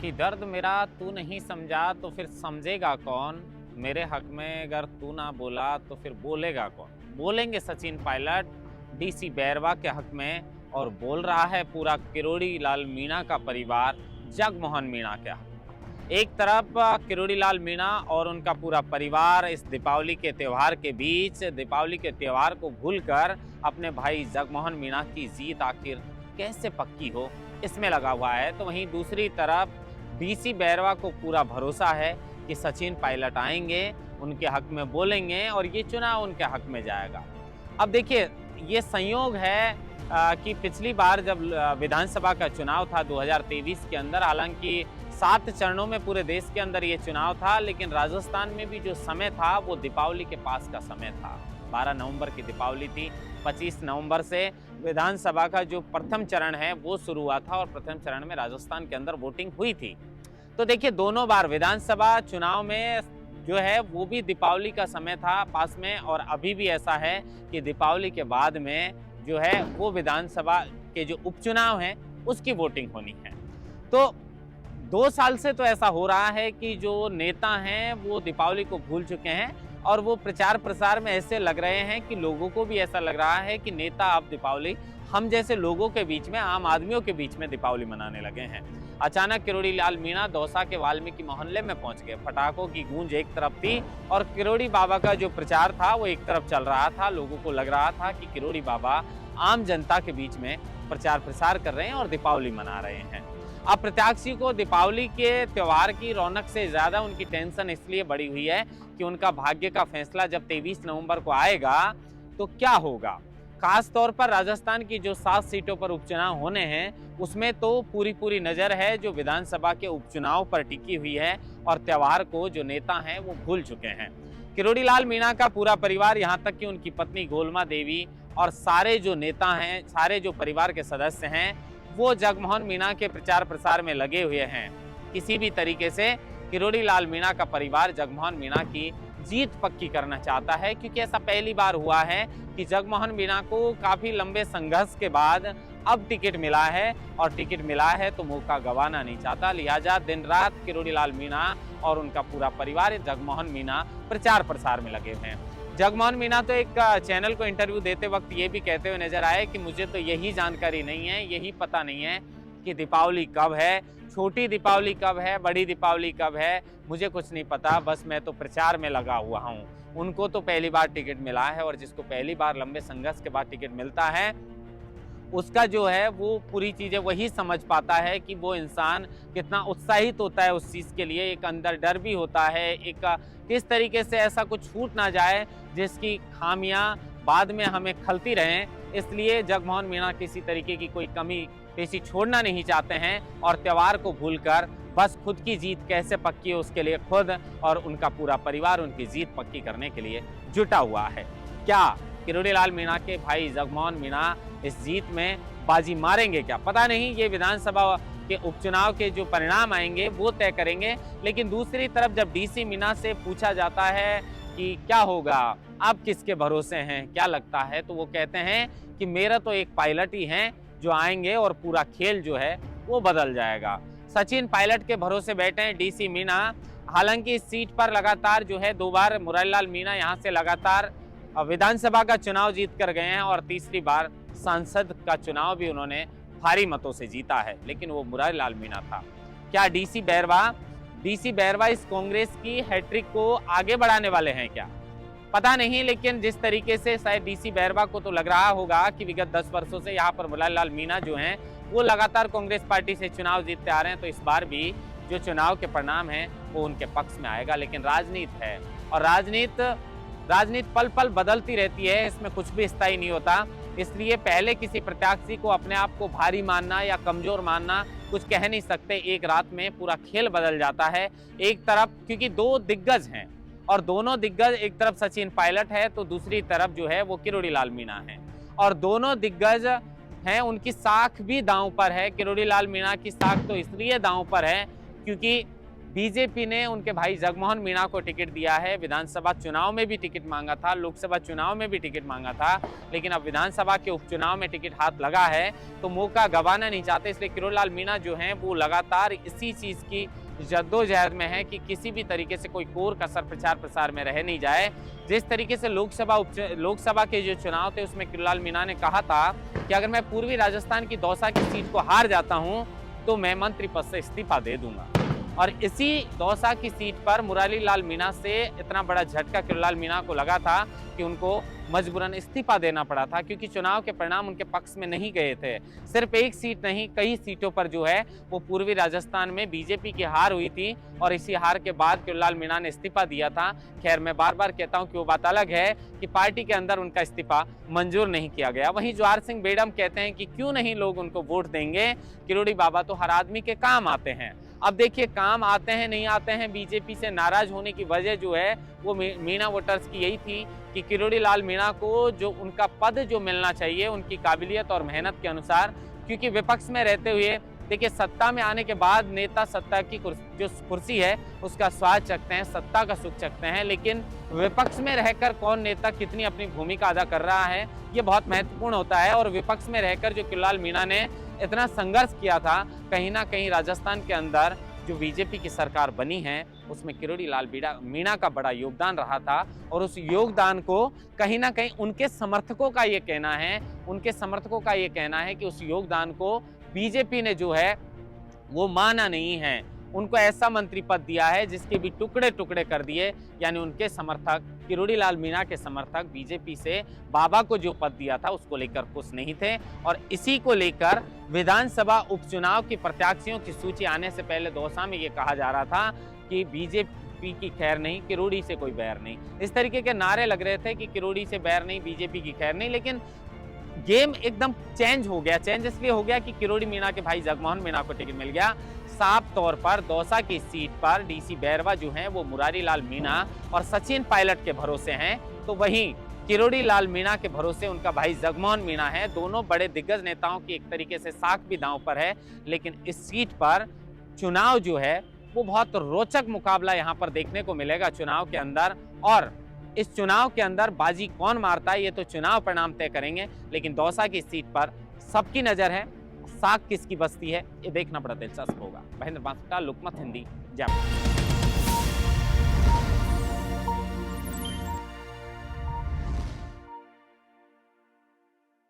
कि दर्द मेरा तू नहीं समझा तो फिर समझेगा कौन। मेरे हक में अगर तू ना बोला तो फिर बोलेगा कौन। बोलेंगे सचिन पायलट डीसी बैरवा के हक में, और बोल रहा है पूरा किरोड़ी लाल मीणा का परिवार जगमोहन मीणा के हक में। एक तरफ किरोड़ी लाल मीणा और उनका पूरा परिवार इस दीपावली के त्यौहार के बीच दीपावली के त्यौहार को भूलकर अपने भाई जगमोहन मीणा की जीत आखिर कैसे पक्की हो इसमें लगा हुआ है, तो वहीं दूसरी तरफ डीसी बैरवा को पूरा भरोसा है कि सचिन पायलट आएंगे, उनके हक में बोलेंगे और ये चुनाव उनके हक में जाएगा। अब देखिए, ये संयोग है कि पिछली बार जब विधानसभा का चुनाव था 2023 के अंदर, हालांकि 7 चरणों में पूरे देश के अंदर ये चुनाव था, लेकिन राजस्थान में भी जो समय था वो दीपावली के पास का समय था। 12 नवंबर की दीपावली थी। 25 नवंबर से विधानसभा का जो प्रथम चरण है वो शुरू हुआ था और प्रथम चरण में राजस्थान के अंदर वोटिंग हुई थी। तो देखिए, दोनों बार विधानसभा चुनाव में जो है वो भी दीपावली का समय था पास में, और अभी भी ऐसा है कि दीपावली के बाद में जो है वो विधानसभा के जो उपचुनाव हैं उसकी वोटिंग होनी है। तो 2 साल से तो ऐसा हो रहा है कि जो नेता हैं वो दीपावली को भूल चुके हैं और वो प्रचार प्रसार में ऐसे लग रहे हैं कि लोगों को भी ऐसा लग रहा है कि नेता अब दीपावली हम जैसे लोगों के बीच में, आम आदमियों के बीच में दीपावली मनाने लगे हैं। अचानक किरोड़ी लाल मीणा दौसा के वाल्मीकि मोहल्ले में पहुंच गए। पटाखों की गूंज एक तरफ थी और किरोड़ी बाबा का जो प्रचार था वो एक तरफ चल रहा था। लोगों को लग रहा था कि किरोड़ी बाबा आम जनता के बीच में प्रचार प्रसार कर रहे हैं और दीपावली मना रहे हैं। अब प्रत्याशी को दीपावली के त्यौहार की रौनक से ज्यादा उनकी टेंशन इसलिए बढ़ी हुई है कि उनका भाग्य का फैसला जब 23 नवंबर को आएगा तो क्या होगा। खास तौर पर राजस्थान की जो 7 सीटों पर उपचुनाव होने हैं उसमें तो पूरी नजर है जो विधानसभा के उपचुनाव पर टिकी हुई है, और त्यौहार को जो नेता हैं वो भूल चुके हैं। किरोड़ी लाल मीणा का पूरा परिवार, यहाँ तक कि उनकी पत्नी गोलमा देवी और सारे जो नेता हैं, सारे जो परिवार के सदस्य हैं, वो जगमोहन मीणा के प्रचार प्रसार में लगे हुए हैं। किसी भी तरीके से किरोड़ी लाल मीणा का परिवार जगमोहन मीणा की जीत पक्की करना चाहता है, क्योंकि ऐसा पहली बार हुआ है कि जगमोहन मीणा को काफी लंबे संघर्ष के बाद अब टिकट मिला है, और टिकट मिला है तो मौका गंवाना नहीं चाहता। लिहाजा दिन रात किरोड़ी लाल मीणा और उनका पूरा परिवार जगमोहन मीणा प्रचार प्रसार में लगे हुए हैं। जगमोहन मीणा तो एक चैनल को इंटरव्यू देते वक्त ये भी कहते हुए नजर आए कि मुझे तो यही जानकारी नहीं है, यही पता नहीं है कि दीपावली कब है, छोटी दीपावली कब है, बड़ी दीपावली कब है, मुझे कुछ नहीं पता, बस मैं तो प्रचार में लगा हुआ हूँ। उनको तो पहली बार टिकट मिला है, और जिसको पहली बार लंबे संघर्ष के बाद टिकट मिलता है उसका जो है वो पूरी चीज़ें वही समझ पाता है कि वो इंसान कितना उत्साहित होता है उस चीज़ के लिए। एक अंदर डर भी होता है, एक किस तरीके से ऐसा कुछ छूट ना जाए जिसकी खामियां बाद में हमें खलती रहें। इसलिए जगमोहन मीणा किसी तरीके की कोई कमी पेशी छोड़ना नहीं चाहते हैं, और त्यौहार को भूलकर बस खुद की जीत कैसे पक्की हो उसके लिए खुद और उनका पूरा परिवार उनकी जीत पक्की करने के लिए जुटा हुआ है। क्या किरोड़ी लाल मीणा के भाई जगमोहन मीणा इस जीत में बाजी मारेंगे? क्या पता नहीं, ये विधानसभा के उपचुनाव के जो परिणाम आएंगे वो तय करेंगे। लेकिन दूसरी तरफ जब डीसी मीणा से पूछा जाता है कि क्या होगा, आप किसके भरोसे हैं, क्या लगता है, तो वो कहते हैं कि मेरा तो एक पायलट ही हैं जो आएंगे और पूरा खेल जो है वो बदल जाएगा। सचिन पायलट के भरोसे बैठे हैं डीसी मीणा। हालांकि इस सीट पर लगातार जो है 2 बार मुरारीलाल मीणा यहाँ से लगातार विधानसभा का चुनाव जीत कर गए हैं, और तीसरी बार सांसद का चुनाव भी उन्होंने भारी मतों से जीता है, लेकिन वो मुरारीलाल मीणा था। क्या डीसी बैरवा इस कांग्रेस की हैट्रिक को आगे बढ़ाने वाले हैं क्या? पता नहीं, लेकिन जिस तरीके से शायद डीसी बैरवा को तो लग रहा होगा कि विगत 10 वर्षों से यहाँ पर मुरारीलाल मीणा जो हैं वो लगातार कांग्रेस पार्टी से चुनाव जीतते आ रहे हैं, तो इस बार भी जो चुनाव के परिणाम हैं वो उनके पक्ष में आएगा। लेकिन राजनीति है, और राजनीति पल पल बदलती रहती है, इसमें कुछ भी स्थायी नहीं होता। इसलिए पहले किसी प्रत्याशी को अपने आप को भारी मानना या कमजोर मानना कुछ कह नहीं सकते। एक रात में पूरा खेल बदल जाता है। एक तरफ क्योंकि 2 दिग्गज हैं, और दोनों दिग्गज, एक तरफ सचिन पायलट है तो दूसरी तरफ जो है वो किरोड़ी लाल मीणा है, और दोनों दिग्गज हैं, उनकी साख भी दांव पर है। किरोड़ी लाल मीणा की साख तो इसलिए दांव पर है क्योंकि बीजेपी ने उनके भाई जगमोहन मीणा को टिकट दिया है। विधानसभा चुनाव में भी टिकट मांगा था, लोकसभा चुनाव में भी टिकट मांगा था, लेकिन अब विधानसभा के उपचुनाव में टिकट हाथ लगा है तो मौका गंवाना नहीं चाहते। इसलिए किरोड़ीलाल मीणा जो हैं वो लगातार इसी चीज़ की जद्दोजहद में है कि किसी भी तरीके से कोई कोर कसर प्रचार प्रसार में रह नहीं जाए। जिस तरीके से लोकसभा के जो चुनाव थे उसमें किरोड़ीलाल मीणा ने कहा था कि अगर मैं पूर्वी राजस्थान की दौसा की सीट को हार जाता हूं तो मैं मंत्री पद से इस्तीफा दे दूंगा। और इसी दौसा की सीट पर मुरारी लाल मीणा से इतना बड़ा झटका किरोड़ीलाल मीणा को लगा था कि उनको मजबूरन इस्तीफा देना पड़ा था, क्योंकि चुनाव के परिणाम उनके पक्ष में नहीं गए थे। सिर्फ एक सीट नहीं, कई सीटों पर जो है वो पूर्वी राजस्थान में बीजेपी की हार हुई थी और इसी हार के बाद किरोड़ीलाल मीणा ने इस्तीफा दिया था। खैर, मैं बार बार कहता हूं कि वो बात अलग है कि पार्टी के अंदर उनका इस्तीफा मंजूर नहीं किया गया। वहीं जवाहर सिंह बेडम कहते हैं कि क्यों नहीं लोग उनको वोट देंगे, किरोड़ी बाबा तो हर आदमी के काम आते हैं। अब देखिए, काम आते हैं नहीं आते हैं, बीजेपी से नाराज होने की वजह जो है वो मीणा वोटर्स की यही थी कि किरोड़ीलाल मीणा को जो उनका पद जो मिलना चाहिए उनकी काबिलियत और मेहनत के अनुसार, क्योंकि विपक्ष में रहते हुए देखिए सत्ता में आने के बाद नेता सत्ता की जो कुर्सी है उसका स्वाद चखते हैं, सत्ता का सुख चखते हैं, लेकिन विपक्ष में रहकर कौन नेता कितनी अपनी भूमिका अदा कर रहा है ये बहुत महत्वपूर्ण होता है। और विपक्ष में रहकर जो किरोड़ीलाल मीणा ने इतना संघर्ष किया था, कहीं ना कहीं राजस्थान के अंदर जो बीजेपी की सरकार बनी है उसमें किरोड़ीलाल मीणा का बड़ा योगदान रहा था। और उस योगदान को कहीं ना कहीं उनके समर्थकों का ये कहना है कि उस योगदान को बीजेपी ने जो है वो माना नहीं है। उनको ऐसा मंत्री पद दिया है जिसके भी टुकड़े टुकड़े कर दिए, यानी उनके समर्थक, किरोड़ीलाल मीणा के समर्थक बीजेपी से बाबा को जो पद दिया था उसको लेकर खुश नहीं थे। और इसी को लेकर विधानसभा उपचुनाव की प्रत्याशियों की सूची आने से पहले दौसा में ये कहा जा रहा था कि बीजेपी की खैर नहीं, किरोड़ी से कोई बैर नहीं। इस तरीके के नारे लग रहे थे कि किरोड़ी से बैर नहीं, बीजेपी की खैर नहीं। लेकिन गेम एकदम चेंज हो गया। चेंज इसलिए हो गया कि किरोड़ी मीणा के भाई जगमोहन मीणा को टिकट मिल गया। साफ तौर पर दौसा की सीट पर डीसी बैरवा जो हैं वो मुरारी लाल मीणा और सचिन पायलट के भरोसे हैं, तो वहीं किरोड़ीलाल मीणा के भरोसे उनका भाई जगमोहन मीणा है। दोनों बड़े दिग्गज नेताओं की एक तरीके से साख भी दांव पर है। लेकिन इस सीट पर चुनाव जो है वो बहुत रोचक मुकाबला यहाँ पर देखने को मिलेगा चुनाव के अंदर। और इस चुनाव के अंदर बाजी कौन मारता है ये तो चुनाव परिणाम तय करेंगे, लेकिन दौसा की सीट पर सबकी नजर है, साख किसकी बस्ती है ये देखना बड़ा दिलचस्प होगा। महेंद्र बांसुटा, लोकमत हिंदी, जयपुर।